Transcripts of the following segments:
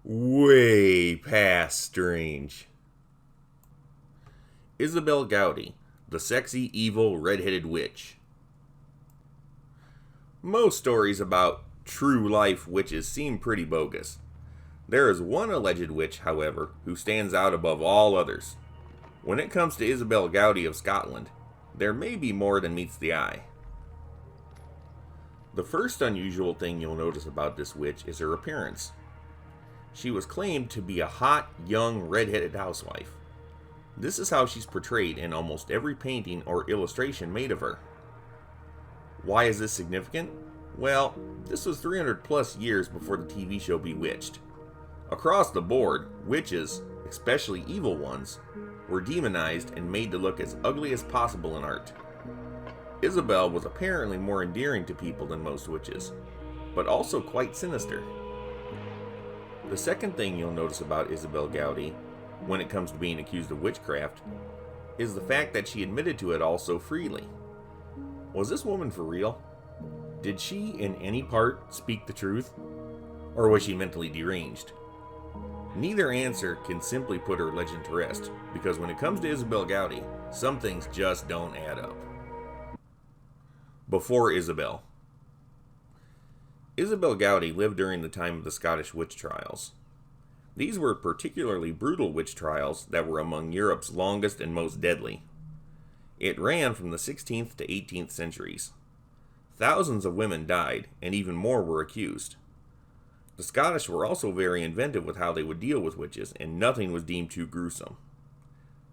Way past strange. Isobel Gowdie, the sexy, evil, red-headed witch. Most stories about true-life witches seem pretty bogus. There is one alleged witch, however, who stands out above all others. When it comes to Isobel Gowdie of Scotland, there may be more than meets the eye. The first unusual thing you'll notice about this witch is her appearance. She was claimed to be a hot, young, red-headed housewife. This is how she's portrayed in almost every painting or illustration made of her. Why is this significant? Well, this was 300 plus years before the TV show Bewitched. Across the board, witches, especially evil ones, were demonized and made to look as ugly as possible in art. Isobel was apparently more endearing to people than most witches, but also quite sinister. The second thing you'll notice about Isobel Gowdie, when it comes to being accused of witchcraft, is the fact that she admitted to it all so freely. Was this woman for real? Did she, in any part, speak the truth? Or was she mentally deranged? Neither answer can simply put her legend to rest, because when it comes to Isobel Gowdie, some things just don't add up. Before Isobel. Isobel Gowdie lived during the time of the Scottish witch trials. These were particularly brutal witch trials that were among Europe's longest and most deadly. It ran from the 16th to 18th centuries. Thousands of women died, and even more were accused. The Scottish were also very inventive with how they would deal with witches, and nothing was deemed too gruesome.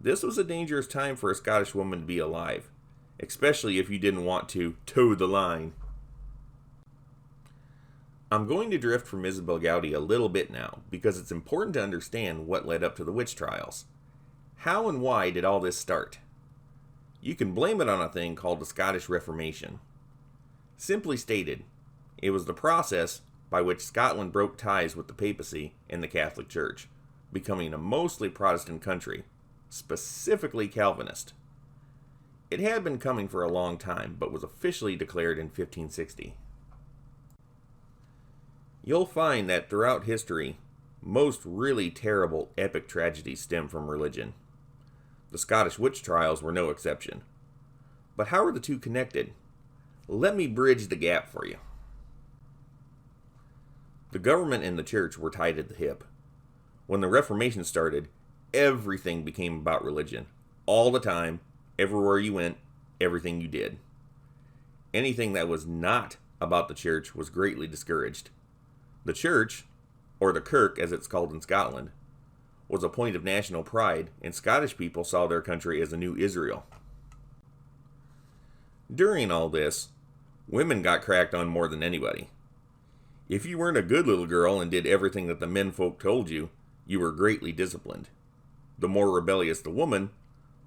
This was a dangerous time for a Scottish woman to be alive, especially if you didn't want to toe the line. I'm going to drift from Isobel Gowdie a little bit now, because it's important to understand what led up to the witch trials. How and why did all this start? You can blame it on a thing called the Scottish Reformation. Simply stated, it was the process by which Scotland broke ties with the papacy and the Catholic Church, becoming a mostly Protestant country, specifically Calvinist. It had been coming for a long time, but was officially declared in 1560. You'll find that throughout history, most really terrible epic tragedies stem from religion. The Scottish witch trials were no exception. But how are the two connected? Let me bridge the gap for you. The government and the church were tied at the hip. When the Reformation started, everything became about religion. All the time, everywhere you went, everything you did. Anything that was not about the church was greatly discouraged. The church, or the kirk as it's called in Scotland, was a point of national pride, and Scottish people saw their country as a new Israel. During all this, women got cracked on more than anybody. If you weren't a good little girl and did everything that the menfolk told you, you were greatly disciplined. The more rebellious the woman,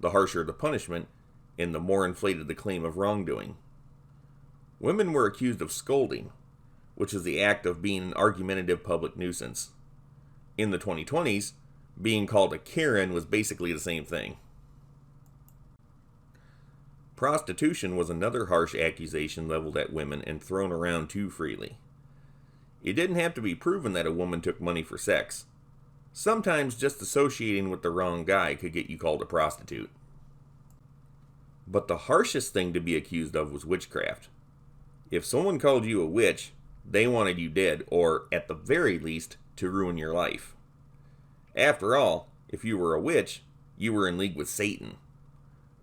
the harsher the punishment, and the more inflated the claim of wrongdoing. Women were accused of scolding, which is the act of being an argumentative public nuisance. In the 2020s, being called a Karen was basically the same thing. Prostitution was another harsh accusation leveled at women and thrown around too freely. It didn't have to be proven that a woman took money for sex. Sometimes just associating with the wrong guy could get you called a prostitute. But the harshest thing to be accused of was witchcraft. If someone called you a witch, they wanted you dead, or, at the very least, to ruin your life. After all, if you were a witch, you were in league with Satan.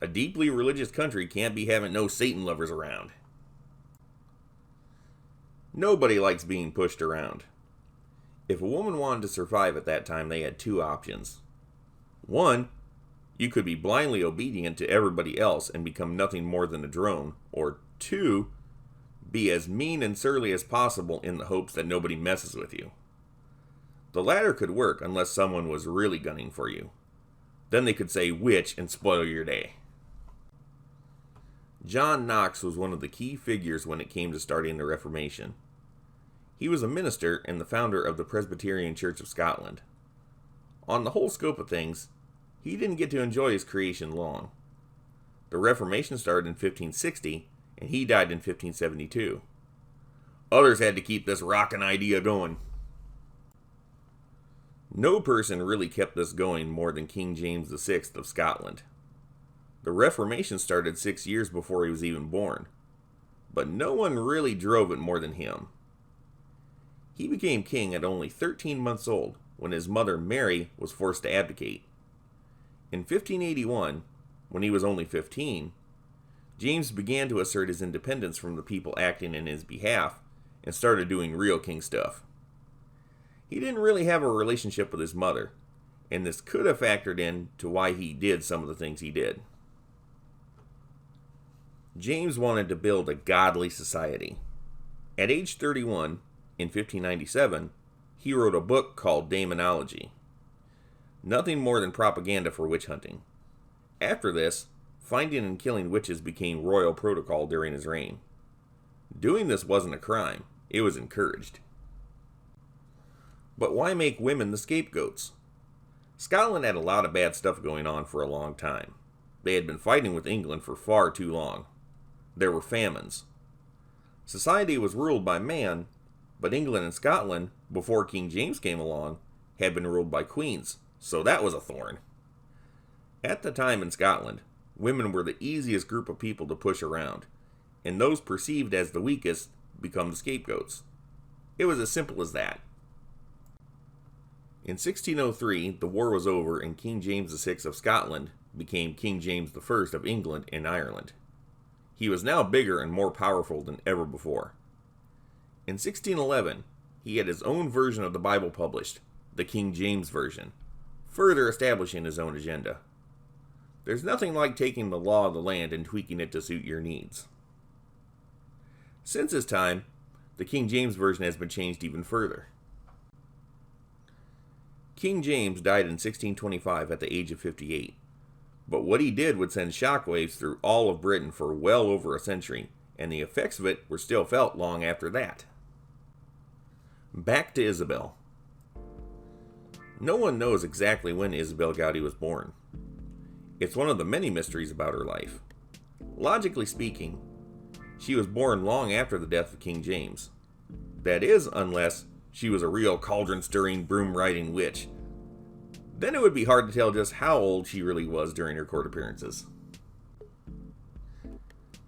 A deeply religious country can't be having no Satan lovers around. Nobody likes being pushed around. If a woman wanted to survive at that time, they had two options. One, you could be blindly obedient to everybody else and become nothing more than a drone. Or two, be as mean and surly as possible in the hopes that nobody messes with you. The latter could work unless someone was really gunning for you. Then they could say witch and spoil your day. John Knox was one of the key figures when it came to starting the Reformation. He was a minister and the founder of the Presbyterian Church of Scotland. On the whole scope of things, he didn't get to enjoy his creation long. The Reformation started in 1560, and he died in 1572. Others had to keep this rockin' idea going. No person really kept this going more than King James VI of Scotland. The Reformation started 6 years before he was even born, but no one really drove it more than him. He became king at only 13 months old when his mother Mary was forced to abdicate. In 1581, when he was only 15, James began to assert his independence from the people acting in his behalf and started doing real king stuff. He didn't really have a relationship with his mother, and this could have factored in to why he did some of the things he did. James wanted to build a godly society. At age 31, in 1597, he wrote a book called Daemonology. Nothing more than propaganda for witch hunting. After this, finding and killing witches became royal protocol during his reign. Doing this wasn't a crime, it was encouraged. But why make women the scapegoats? Scotland had a lot of bad stuff going on for a long time. They had been fighting with England for far too long. There were famines. Society was ruled by man, but England and Scotland, before King James came along, had been ruled by queens, so that was a thorn. At the time in Scotland, women were the easiest group of people to push around, and those perceived as the weakest become the scapegoats. It was as simple as that. In 1603, the war was over and King James VI of Scotland became King James I of England and Ireland. He was now bigger and more powerful than ever before. In 1611, he had his own version of the Bible published, the King James Version, further establishing his own agenda. There's nothing like taking the law of the land and tweaking it to suit your needs. Since his time, the King James Version has been changed even further. King James died in 1625 at the age of 58, but what he did would send shockwaves through all of Britain for well over a century, and the effects of it were still felt long after that. Back to Isobel. No one knows exactly when Isobel Gowdie was born. It's one of the many mysteries about her life. Logically speaking, she was born long after the death of King James. That is, unless she was a real cauldron-stirring, broom-riding witch. Then it would be hard to tell just how old she really was during her court appearances.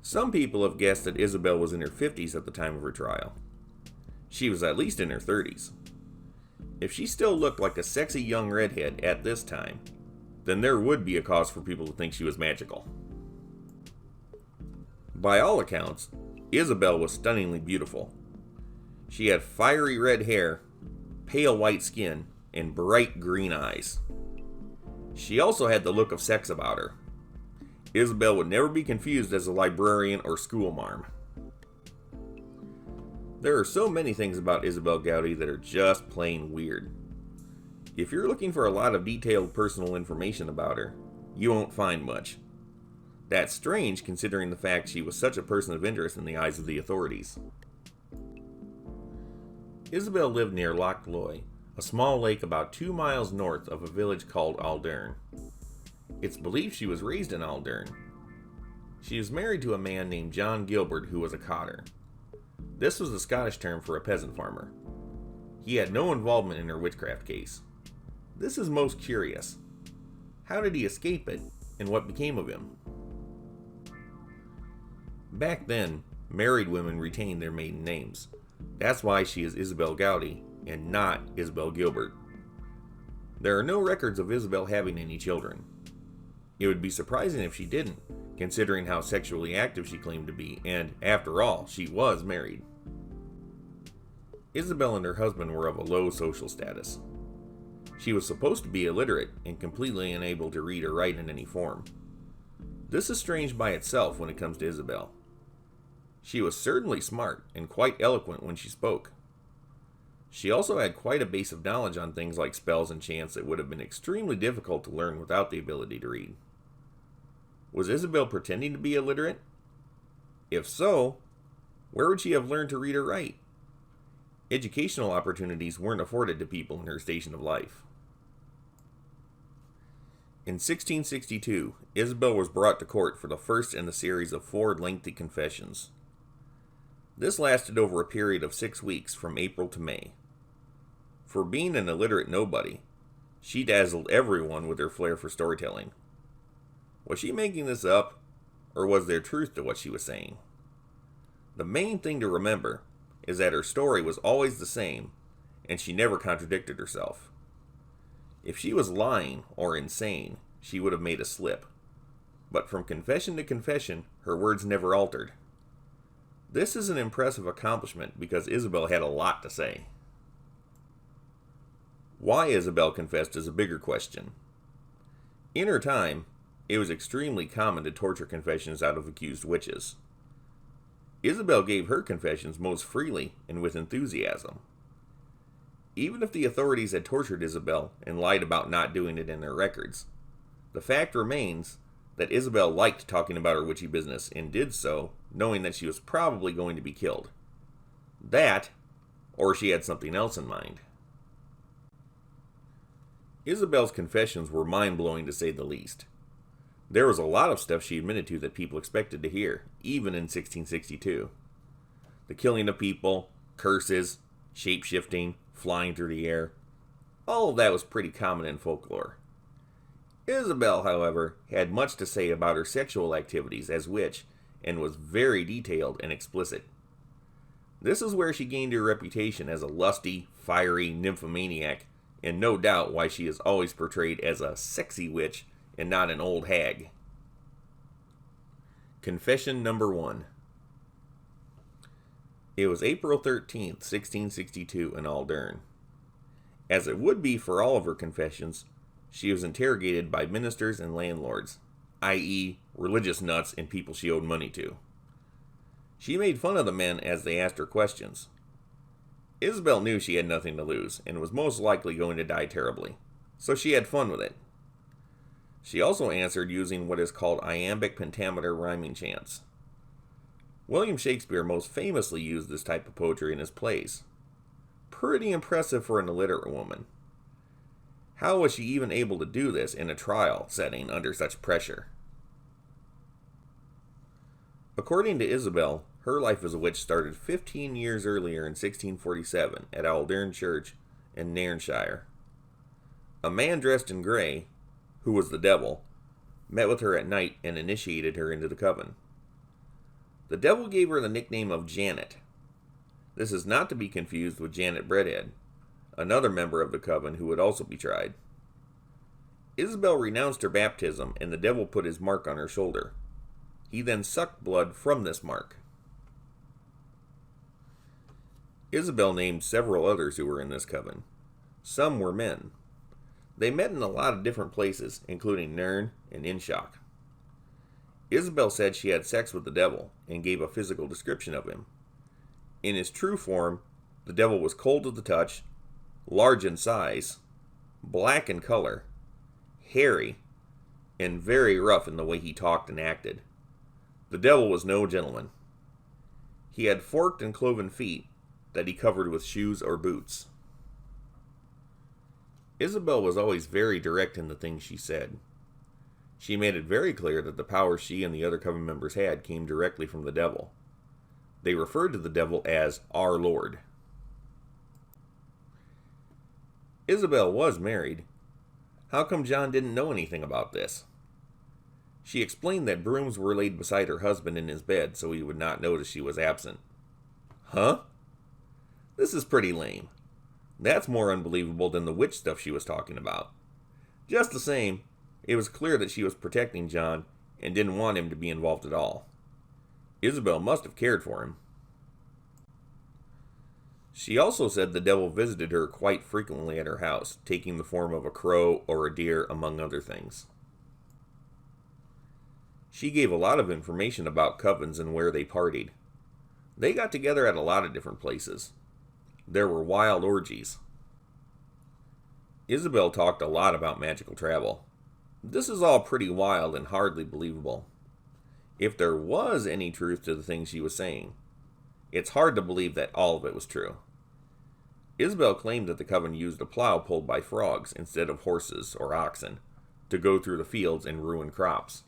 Some people have guessed that Isobel was in her 50s at the time of her trial. She was at least in her 30s. If she still looked like a sexy young redhead at this time, then there would be a cause for people to think she was magical. By all accounts, Isobel was stunningly beautiful. She had fiery red hair, pale white skin, and bright green eyes. She also had the look of sex about her. Isobel would never be confused as a librarian or schoolmarm. There are so many things about Isobel Gowdie that are just plain weird. If you're looking for a lot of detailed personal information about her, you won't find much. That's strange considering the fact she was such a person of interest in the eyes of the authorities. Isobel lived near Loch Loy, a small lake about 2 miles north of a village called Aldern. It's believed she was raised in Aldern. She was married to a man named John Gilbert who was a cotter. This was the Scottish term for a peasant farmer. He had no involvement in her witchcraft case. This is most curious. How did he escape it, and what became of him? Back then, married women retained their maiden names. That's why she is Isobel Gowdie, and not Isobel Gilbert. There are no records of Isobel having any children. It would be surprising if she didn't, considering how sexually active she claimed to be, and, after all, she was married. Isobel and her husband were of a low social status. She was supposed to be illiterate and completely unable to read or write in any form. This is strange by itself when it comes to Isobel. She was certainly smart and quite eloquent when she spoke. She also had quite a base of knowledge on things like spells and chants that would have been extremely difficult to learn without the ability to read. Was Isobel pretending to be illiterate? If so, where would she have learned to read or write? Educational opportunities weren't afforded to people in her station of life. In 1662, Isobel was brought to court for the first in a series of 4 lengthy confessions. This lasted over a period of 6 weeks from April to May. For being an illiterate nobody, she dazzled everyone with her flair for storytelling. Was she making this up, or was there truth to what she was saying? The main thing to remember is that her story was always the same, and she never contradicted herself. If she was lying or insane, she would have made a slip. But from confession to confession, her words never altered. This is an impressive accomplishment because Isobel had a lot to say. Why Isobel confessed is a bigger question. In her time, it was extremely common to torture confessions out of accused witches. Isobel gave her confessions most freely and with enthusiasm. Even if the authorities had tortured Isobel and lied about not doing it in their records, the fact remains that Isobel liked talking about her witchy business and did so knowing that she was probably going to be killed. That, or she had something else in mind. Isobel's confessions were mind-blowing to say the least. There was a lot of stuff she admitted to that people expected to hear, even in 1662. The killing of people, curses, shape-shifting, flying through the air. All of that was pretty common in folklore. Isobel, however, had much to say about her sexual activities as witch and was very detailed and explicit. This is where she gained her reputation as a lusty, fiery nymphomaniac, and no doubt why she is always portrayed as a sexy witch and not an old hag. Confession number 1. It was April 13th, 1662 in Aldern. As it would be for all of her confessions, she was interrogated by ministers and landlords, i.e., religious nuts and people she owed money to. She made fun of the men as they asked her questions. Isobel knew she had nothing to lose and was most likely going to die terribly, so she had fun with it. She also answered using what is called iambic pentameter rhyming chants. William Shakespeare most famously used this type of poetry in his plays. Pretty impressive for an illiterate woman. How was she even able to do this in a trial setting under such pressure? According to Isobel, her life as a witch started 15 years earlier in 1647 at Aldern Church in Nairnshire. A man dressed in grey, who was the devil, met with her at night and initiated her into the coven. The devil gave her the nickname of Janet. This is not to be confused with Janet Redhead, another member of the coven who would also be tried. Isobel renounced her baptism and the devil put his mark on her shoulder. He then sucked blood from this mark. Isobel named several others who were in this coven. Some were men. They met in a lot of different places, including Nairn and Inshock. Isobel said she had sex with the devil and gave a physical description of him. In his true form, the devil was cold to the touch, large in size, black in color, hairy, and very rough in the way he talked and acted. The devil was no gentleman. He had forked and cloven feet that he covered with shoes or boots. Isobel was always very direct in the things she said. She made it very clear that the power she and the other coven members had came directly from the devil. They referred to the devil as our Lord. Isobel was married. How come John didn't know anything about this? She explained that brooms were laid beside her husband in his bed so he would not notice she was absent. Huh? This is pretty lame. That's more unbelievable than the witch stuff she was talking about. Just the same, it was clear that she was protecting John and didn't want him to be involved at all. Isobel must have cared for him. She also said the devil visited her quite frequently at her house, taking the form of a crow or a deer, among other things. She gave a lot of information about covens and where they partied. They got together at a lot of different places. There were wild orgies. Isobel talked a lot about magical travel. This is all pretty wild and hardly believable. If there was any truth to the things she was saying, it's hard to believe that all of it was true. Isobel claimed that the coven used a plow pulled by frogs instead of horses or oxen, to go through the fields and ruin crops.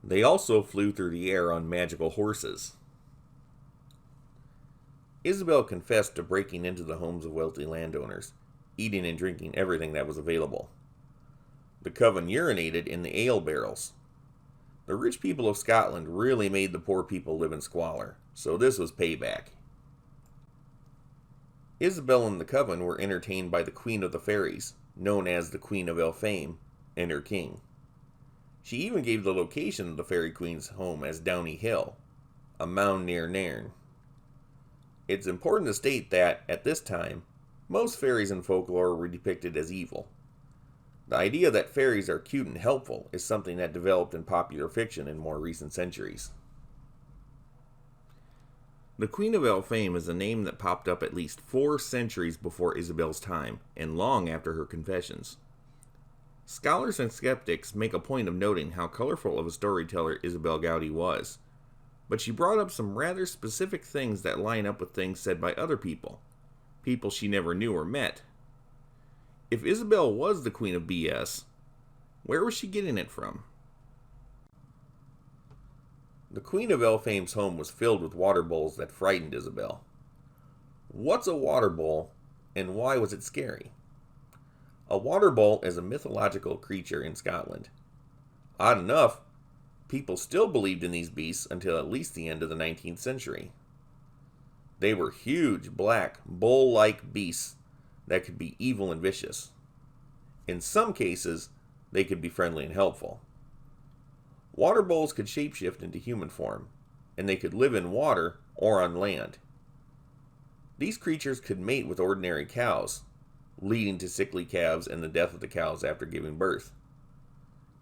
They also flew through the air on magical horses. Isobel confessed to breaking into the homes of wealthy landowners, eating and drinking everything that was available. The coven urinated in the ale barrels. The rich people of Scotland really made the poor people live in squalor, so this was payback. Isobel and the coven were entertained by the Queen of the Fairies, known as the Queen of Elfame, and her king. She even gave the location of the Fairy Queen's home as Downey Hill, a mound near Nairn. It's important to state that, at this time, most fairies in folklore were depicted as evil. The idea that fairies are cute and helpful is something that developed in popular fiction in more recent centuries. The Queen of Elfame is a name that popped up at least 4 centuries before Isobel's time, and long after her confessions. Scholars and skeptics make a point of noting how colorful of a storyteller Isobel Gowdie was, but she brought up some rather specific things that line up with things said by other people she never knew or met. If Isobel was the Queen of BS, where was she getting it from? The Queen of Elfame's home was filled with water bowls that frightened Isobel. What's a water bowl, and why was it scary? A water bowl is a mythological creature in Scotland. Odd enough, people still believed in these beasts until at least the end of the 19th century. They were huge, black, bull-like beasts that could be evil and vicious. In some cases, they could be friendly and helpful. Water bowls could shapeshift into human form, and they could live in water or on land. These creatures could mate with ordinary cows, leading to sickly calves and the death of the cows after giving birth.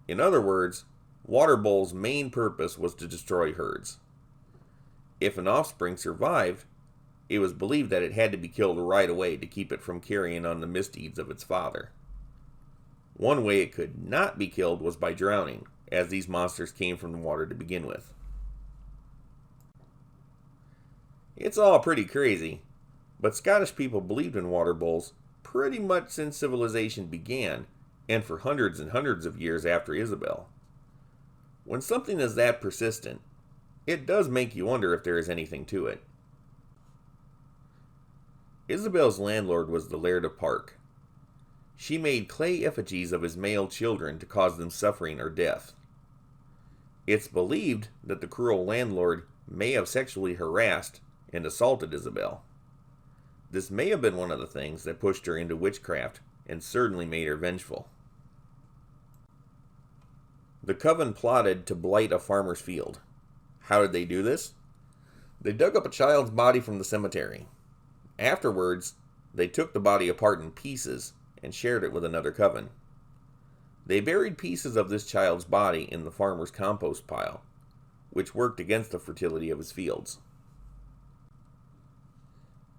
In other words, water bowls' main purpose was to destroy herds. If an offspring survived, it was believed that it had to be killed right away to keep it from carrying on the misdeeds of its father. One way it could not be killed was by drowning, as these monsters came from the water to begin with. It's all pretty crazy, but Scottish people believed in water bowls pretty much since civilization began, and for hundreds and hundreds of years after Isobel. When something is that persistent, it does make you wonder if there is anything to it. Isobel's landlord was the Laird of Park. She made clay effigies of his male children to cause them suffering or death. It's believed that the cruel landlord may have sexually harassed and assaulted Isobel. This may have been one of the things that pushed her into witchcraft and certainly made her vengeful. The coven plotted to blight a farmer's field. How did they do this? They dug up a child's body from the cemetery. Afterwards, they took the body apart in pieces and shared it with another coven. They buried pieces of this child's body in the farmer's compost pile, which worked against the fertility of his fields.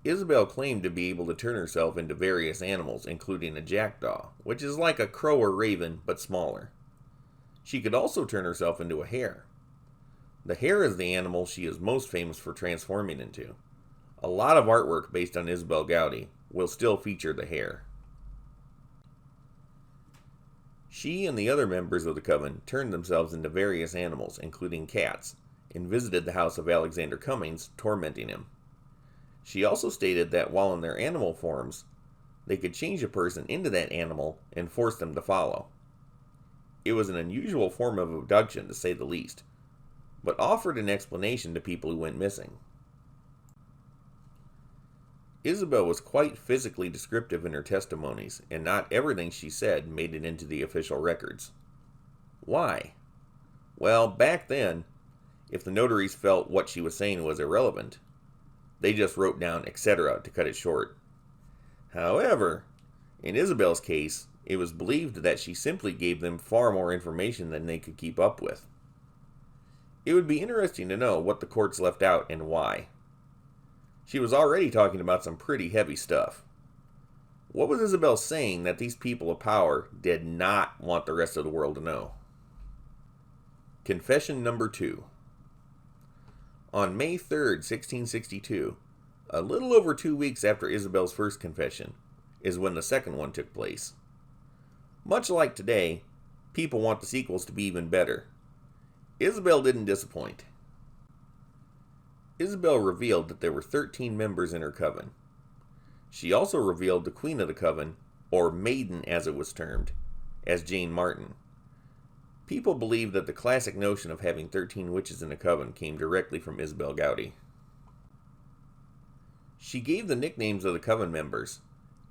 Isobel claimed to be able to turn herself into various animals, including a jackdaw, which is like a crow or raven, but smaller. She could also turn herself into a hare. The hare is the animal she is most famous for transforming into. A lot of artwork based on Isobel Gowdie will still feature the hare. She and the other members of the coven turned themselves into various animals, including cats, and visited the house of Alexander Cummings, tormenting him. She also stated that while in their animal forms, they could change a person into that animal and force them to follow. It was an unusual form of abduction, to say the least, but offered an explanation to people who went missing. Isobel was quite physically descriptive in her testimonies, and not everything she said made it into the official records. Why? Well, back then, if the notaries felt what she was saying was irrelevant, they just wrote down etc. to cut it short. However, in Isobel's case, it was believed that she simply gave them far more information than they could keep up with. It would be interesting to know what the courts left out and why. She was already talking about some pretty heavy stuff. What was Isobel saying that these people of power did not want the rest of the world to know? Confession number 2. On May 3rd, 1662, a little over 2 weeks after Isobel's first confession, is when the second one took place. Much like today, people want the sequels to be even better. Isobel didn't disappoint. Isobel revealed that there were 13 members in her coven. She also revealed the Queen of the Coven, or Maiden as it was termed, as Jane Martin. People believe that the classic notion of having 13 witches in a coven came directly from Isobel Gowdie. She gave the nicknames of the coven members,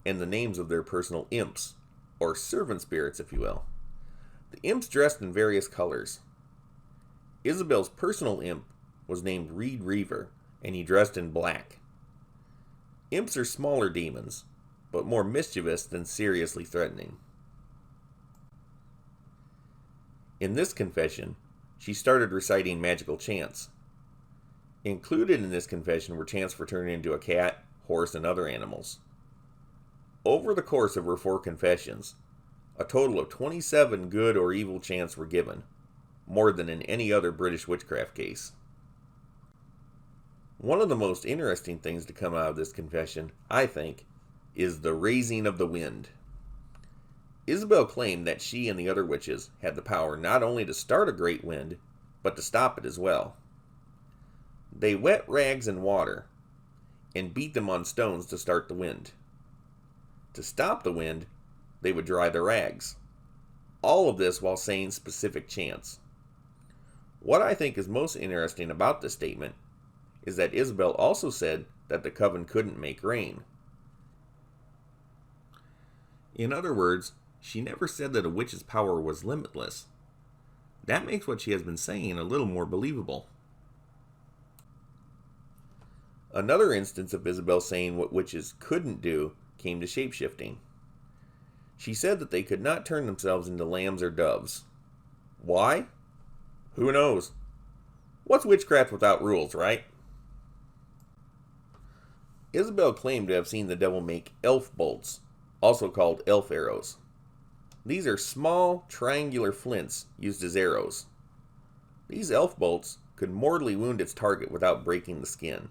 and the names of their personal imps, or servant spirits if you will. The imps dressed in various colors. Isobel's personal imp was named Reed Reaver, and he dressed in black. Imps are smaller demons, but more mischievous than seriously threatening. In this confession, she started reciting magical chants. Included in this confession were chants for turning into a cat, horse, and other animals. Over the course of her 4 confessions, a total of 27 good or evil chants were given, more than in any other British witchcraft case. One of the most interesting things to come out of this confession, I think, is the raising of the wind. Isobel claimed that she and the other witches had the power not only to start a great wind, but to stop it as well. They wet rags in water and beat them on stones to start the wind. To stop the wind, they would dry the rags. All of this while saying specific chants. What I think is most interesting about this statement is that Isobel also said that the coven couldn't make rain. In other words, she never said that a witch's power was limitless. That makes what she has been saying a little more believable. Another instance of Isobel saying what witches couldn't do came to shapeshifting. She said that they could not turn themselves into lambs or doves. Why? Who knows? What's witchcraft without rules, right? Isobel claimed to have seen the devil make elf bolts, also called elf arrows. These are small, triangular flints used as arrows. These elf bolts could mortally wound its target without breaking the skin.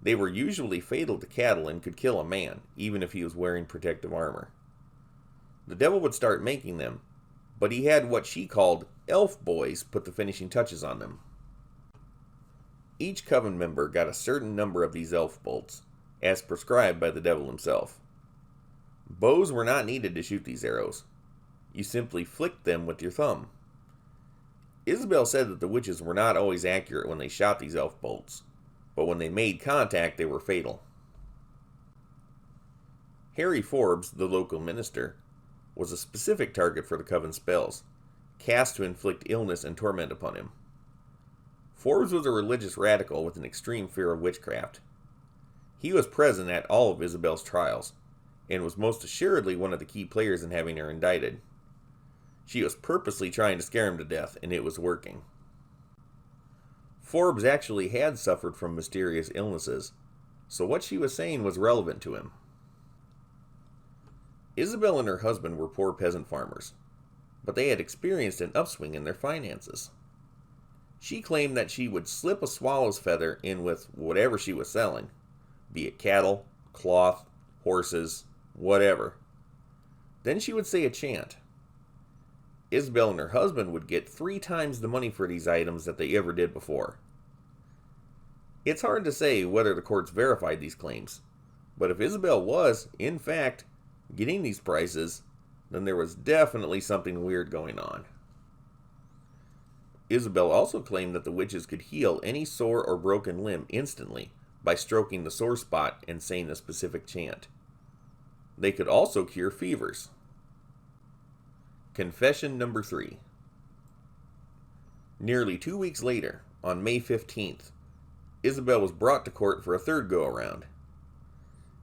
They were usually fatal to cattle and could kill a man, even if he was wearing protective armor. The devil would start making them, but he had what she called elf boys put the finishing touches on them. Each coven member got a certain number of these elf bolts, as prescribed by the devil himself. Bows were not needed to shoot these arrows. You simply flicked them with your thumb. Isobel said that the witches were not always accurate when they shot these elf bolts, but when they made contact, they were fatal. Harry Forbes, the local minister, was a specific target for the coven spells, cast to inflict illness and torment upon him. Forbes was a religious radical with an extreme fear of witchcraft. He was present at all of Isobel's trials, and was most assuredly one of the key players in having her indicted. She was purposely trying to scare him to death, and it was working. Forbes actually had suffered from mysterious illnesses, so what she was saying was relevant to him. Isobel and her husband were poor peasant farmers, but they had experienced an upswing in their finances. She claimed that she would slip a swallow's feather in with whatever she was selling, be it cattle, cloth, horses, whatever. Then she would say a chant. Isobel and her husband would get 3 times the money for these items that they ever did before. It's hard to say whether the courts verified these claims, but if Isobel was, in fact, getting these prices, then there was definitely something weird going on. Isobel also claimed that the witches could heal any sore or broken limb instantly by stroking the sore spot and saying a specific chant. They could also cure fevers. Confession number 3. Nearly 2 weeks later, on May 15th, Isobel was brought to court for a third go-around.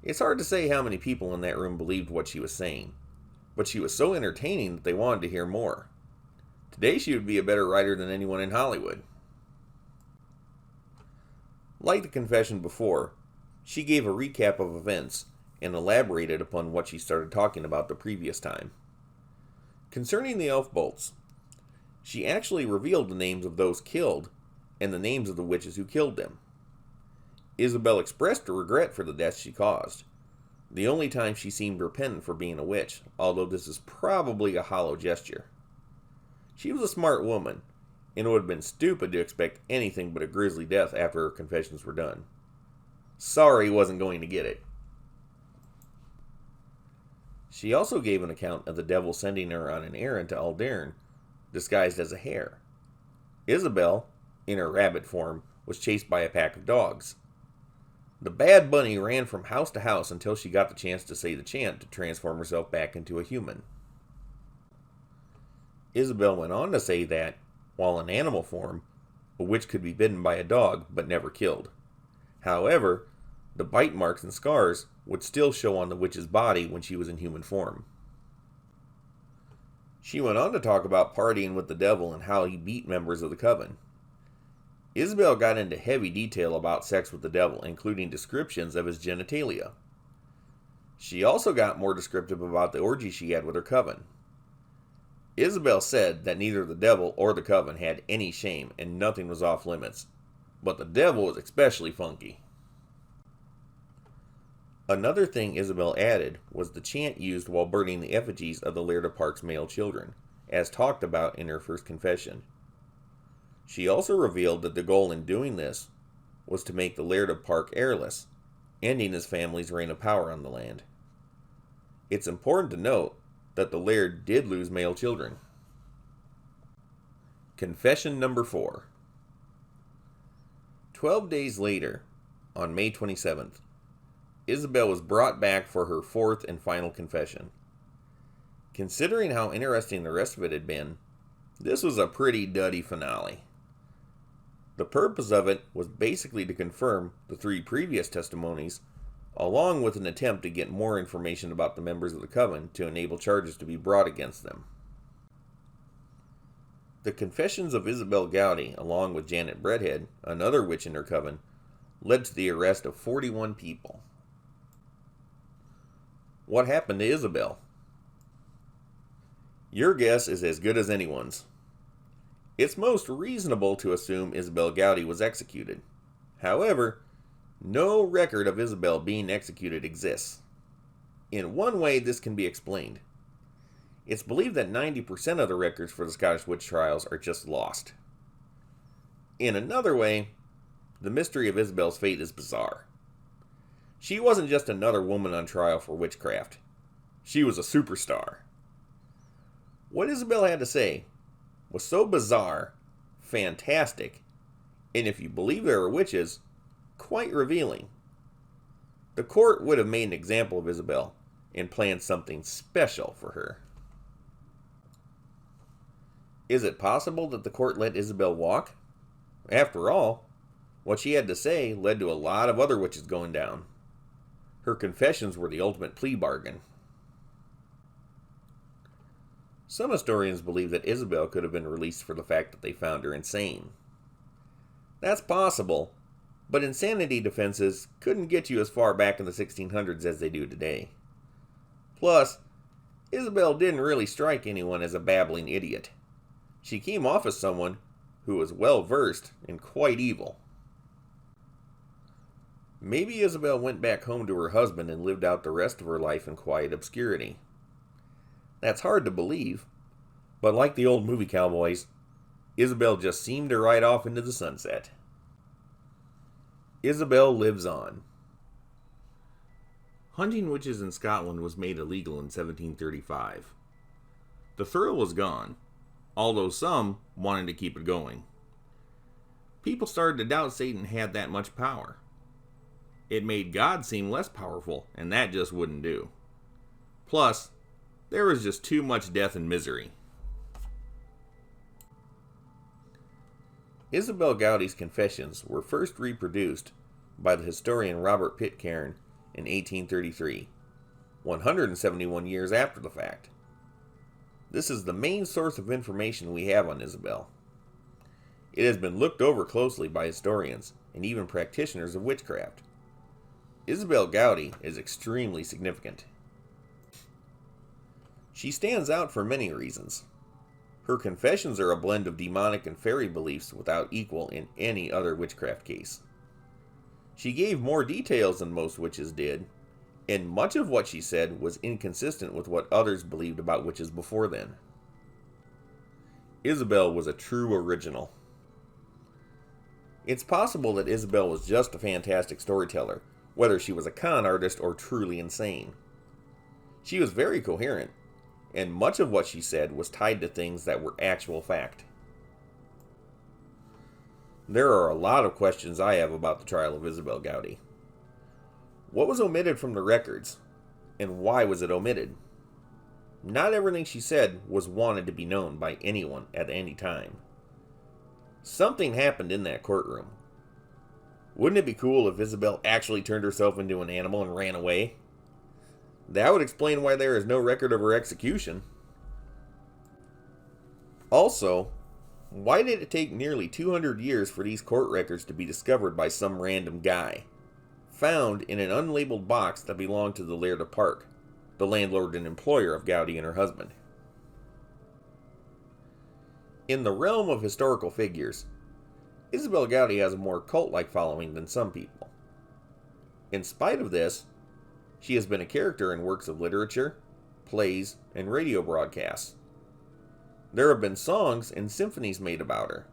It's hard to say how many people in that room believed what she was saying, but she was so entertaining that they wanted to hear more. Today she would be a better writer than anyone in Hollywood. Like the confession before, she gave a recap of events and elaborated upon what she started talking about the previous time. Concerning the elf bolts, she actually revealed the names of those killed and the names of the witches who killed them. Isobel expressed her regret for the deaths she caused. the only time she seemed repentant for being a witch, although this is probably a hollow gesture. She was a smart woman, and it would have been stupid to expect anything but a grisly death after her confessions were done. Sorry wasn't going to get it. She also gave an account of the devil sending her on an errand to Alderan, disguised as a hare. Isobel, in her rabbit form, was chased by a pack of dogs. The Bad Bunny ran from house to house until she got the chance to say the chant to transform herself back into a human. Isobel went on to say that, while in animal form, a witch could be bitten by a dog but never killed. However, the bite marks and scars would still show on the witch's body when she was in human form. She went on to talk about partying with the devil and how he beat members of the coven. Isobel got into heavy detail about sex with the devil, including descriptions of his genitalia. She also got more descriptive about the orgy she had with her coven. Isobel said that neither the devil or the coven had any shame and nothing was off limits, but the devil was especially funky. Another thing Isobel added was the chant used while burning the effigies of the Laird of Park's male children, as talked about in her first confession. She also revealed that the goal in doing this was to make the Laird of Park heirless, ending his family's reign of power on the land. It's important to note that the Laird did lose male children. Confession number 4. 12 days later, on May 27th, Isobel was brought back for her fourth and final confession. Considering how interesting the rest of it had been, this was a pretty duddy finale. The purpose of it was basically to confirm the 3 previous testimonies, along with an attempt to get more information about the members of the coven to enable charges to be brought against them. The confessions of Isobel Gowdie, along with Janet Redhead, another witch in her coven, led to the arrest of 41 people. What happened to Isobel? Your guess is as good as anyone's. It's most reasonable to assume Isobel Gowdie was executed. However, no record of Isobel being executed exists. In one way, this can be explained. It's believed that 90% of the records for the Scottish witch trials are just lost. In another way, the mystery of Isobel's fate is bizarre. She wasn't just another woman on trial for witchcraft. She was a superstar. What Isobel had to say was so bizarre, fantastic, and if you believe there are witches, quite revealing. The court would have made an example of Isobel and planned something special for her. Is it possible that the court let Isobel walk? After all, what she had to say led to a lot of other witches going down. Her confessions were the ultimate plea bargain. Some historians believe that Isobel could have been released for the fact that they found her insane. That's possible, but insanity defenses couldn't get you as far back in the 1600s as they do today. Plus, Isobel didn't really strike anyone as a babbling idiot. She came off as someone who was well versed and quite evil. Maybe Isobel went back home to her husband and lived out the rest of her life in quiet obscurity. That's hard to believe, but like the old movie cowboys, Isobel just seemed to ride off into the sunset. Isobel lives on. Hunting witches in Scotland was made illegal in 1735. The thrill was gone, although some wanted to keep it going. People started to doubt Satan had that much power. It made God seem less powerful, and that just wouldn't do. Plus, there was just too much death and misery. Isobel Gowdie's confessions were first reproduced by the historian Robert Pitcairn in 1833, 171 years after the fact. This is the main source of information we have on Isobel. It has been looked over closely by historians and even practitioners of witchcraft. Isobel Gowdie is extremely significant. She stands out for many reasons. Her confessions are a blend of demonic and fairy beliefs without equal in any other witchcraft case. She gave more details than most witches did, and much of what she said was inconsistent with what others believed about witches before then. Isobel was a true original. It's possible that Isobel was just a fantastic storyteller, whether she was a con artist or truly insane. She was very coherent, and much of what she said was tied to things that were actual fact. There are a lot of questions I have about the trial of Isobel Gowdie. What was omitted from the records, and why was it omitted? Not everything she said was wanted to be known by anyone at any time. Something happened in that courtroom. Wouldn't it be cool if Isobel actually turned herself into an animal and ran away? That would explain why there is no record of her execution. Also, why did it take nearly 200 years for these court records to be discovered by some random guy, found in an unlabeled box that belonged to the Laird of Park, the landlord and employer of Gowdie and her husband? In the realm of historical figures, Isobel Gowdie has a more cult-like following than some people. In spite of this, she has been a character in works of literature, plays, and radio broadcasts. There have been songs and symphonies made about her.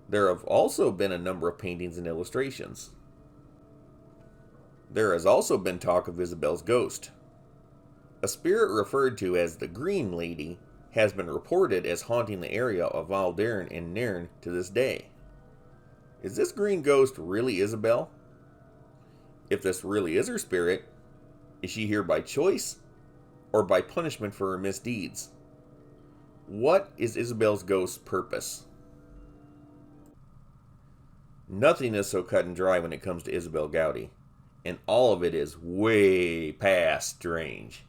There have also been a number of paintings and illustrations. There has also been talk of Isobel's ghost. A spirit referred to as the Green Lady has been reported as haunting the area of Valdarin and Nairn to this day. Is this green ghost really Isobel? If this really is her spirit, is she here by choice or by punishment for her misdeeds? What is Isobel's ghost's purpose? Nothing is so cut and dry when it comes to Isobel Gowdie, and all of it is way past strange.